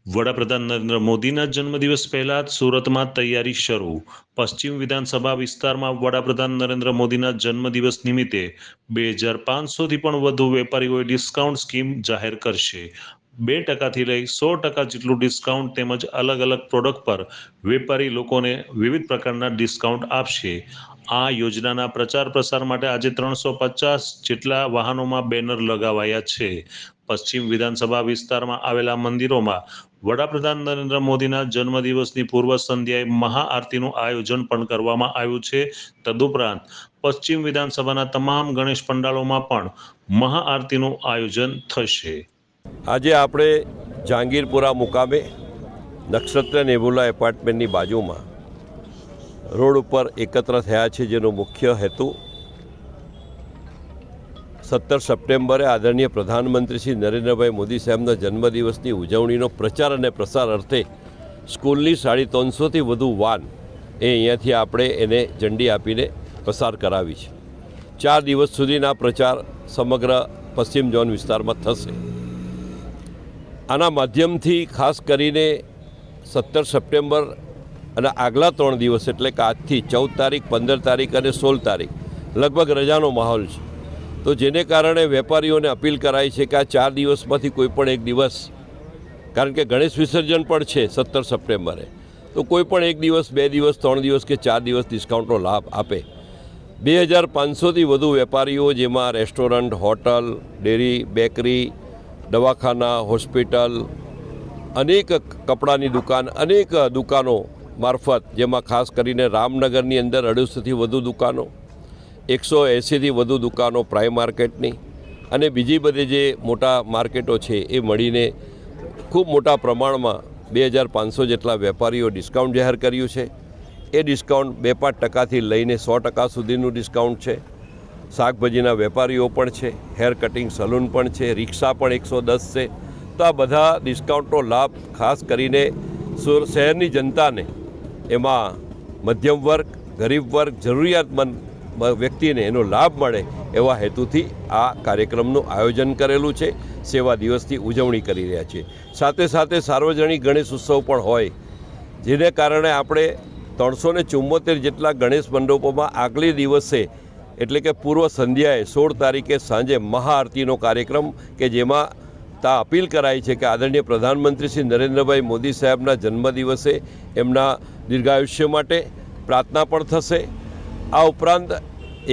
વડાપ્રધાન નરેન્દ્ર મોદીના જન્મદિવસ પહેલા જ સુરતમાં તૈયારી શરૂ. પશ્ચિમ વિધાનસભા વિસ્તારમાં વડાપ્રધાન નરેન્દ્ર મોદીના જન્મદિવસ નિમિત્તે 2500થી પણ વધુ વેપારીઓએ ડિસ્કાઉન્ટ સ્કીમ જાહેર કરશે. 2%થી લઈ 100% જેટલું ડિસ્કાઉન્ટ તેમજ અલગ અલગ પ્રોડક્ટ પર વેપારી લોકોને વિવિધ પ્રકારના ડિસ્કાઉન્ટ આપશે. આ યોજનાના પ્રચાર પ્રસાર માટે આજે 350 જેટલા વાહનોમાં બેનર લગાવાયા છે. પશ્ચિમ વિધાનસભા વિસ્તારમાં આવેલા મંદિરોમાં વડાપ્રધાન નરેન્દ્ર મોદીના જન્મદિવસની પૂર્વ સંધ્યાએ મહાઆરતીનું આયોજન પણ કરવામાં આવ્યું છે. તદુપરાંત પશ્ચિમ વિધાનસભાના તમામ ગણેશ પંડાલોમાં પણ મહાઆરતીનું આયોજન થશે. આજે આપણે જહાંગીરપુરા મુકામે નક્ષત્ર નેબુલા એપાર્ટમેન્ટની બાજુમાં રોડ ઉપર એકત્ર થયા છે, જેનો મુખ્ય હેતુ 17 સપ્ટેમ્બરે આદરણીય પ્રધાનમંત્રી શ્રી નરેન્દ્રભાઈ મોદી સાહેબના જન્મદિવસની ઉજવણીનો પ્રચાર અને પ્રસાર અર્થે સ્કૂલની 350થી વધુ વાન અહીંયાથી આપણે એને ઝંડી આપીને પસાર કરાવી છે. 4 દિવસ સુધીના પ્રચાર સમગ્ર પશ્ચિમ ઝોન વિસ્તારમાં થશે. આના માધ્યમથી ખાસ કરીને 17 સપ્ટેમ્બર અને આગલા 3 દિવસ એટલે કે આજથી 14 તારીખ, 15 તારીખ અને 16 તારીખ લગભગ રજાનો માહોલ છે. તો જેને કારણે વેપારીઓને અપીલ કરાઈ છે કે આ 4 દિવસમાંથી કોઈ પણ એક દિવસ, કારણ કે ગણેશ વિસર્જન પણ છે 17 સપ્ટેમ્બરે, તો કોઈ પણ એક દિવસ, 2 દિવસ, 3 દિવસ કે 4 દિવસ ડિસ્કાઉન્ટનો લાભ આપે. 2500થી વધુ વેપારીઓ, જેમાં રેસ્ટોરન્ટ, હોટલ, ડેરી, બેકરી, દવાખાના, હોસ્પિટલ, અનેક કપડાની દુકાન, અનેક દુકાનો મારફત, જેમાં ખાસ કરીને રામનગરની અંદર 250થી વધુ દુકાનો, 180થી વધુ દુકાનો પ્રાઇમ માર્કેટની અને બીજી બધી જે મોટા માર્કેટો છે એ મળીને ખૂબ મોટા પ્રમાણમાં 2500 જેટલા વેપારીઓ ડિસ્કાઉન્ટ જાહેર કર્યું છે. એ ડિસ્કાઉન્ટ 2-5%થી લઈને 100% સુધીનું ડિસ્કાઉન્ટ છે. શાકભાજીના વેપારીઓ પણ છે, હેર કટિંગ સલૂન પણ છે, રિક્ષા પણ 110 છે. તો આ બધા ડિસ્કાઉન્ટનો લાભ ખાસ કરીને શહેરની જનતાને, એમાં મધ્યમ વર્ગ, ગરીબ વર્ગ, જરૂરિયાતમંદ વ્યક્તિને એનો લાભ મળે એવા હેતુથી આ કાર્યક્રમનું આયોજન કરેલું છે. સેવા દિવસની ઉજવણી કરી રહ્યા છીએ. સાથે સાથે સાર્વજનિક ગણેશ ઉત્સવ પણ હોય, જેને કારણે આપણે 374 જેટલા ગણેશ મંડપોમાં આગલે દિવસે એટલે કે પૂર્વ સંધ્યાએ 16 તારીખે સાંજે મહાઆરતીનો કાર્યક્રમ, કે જેમાં અપીલ કરાઈ છે કે આદરણીય પ્રધાનમંત્રી શ્રી નરેન્દ્રભાઈ મોદી સાહેબના જન્મદિવસે એમના દીર્ઘાયુષ્ય માટે પ્રાર્થના પણ થશે. આ ઉપરાંત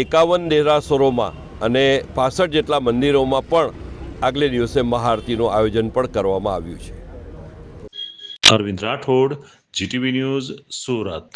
51 દેરાસરોમાં અને 65 જેટલા મંદિરોમાં પણ આગલે દિવસે મહાઆરતીનું આયોજન પણ કરવામાં આવ્યું છે. Arvind Rathod, GTV news, Surat.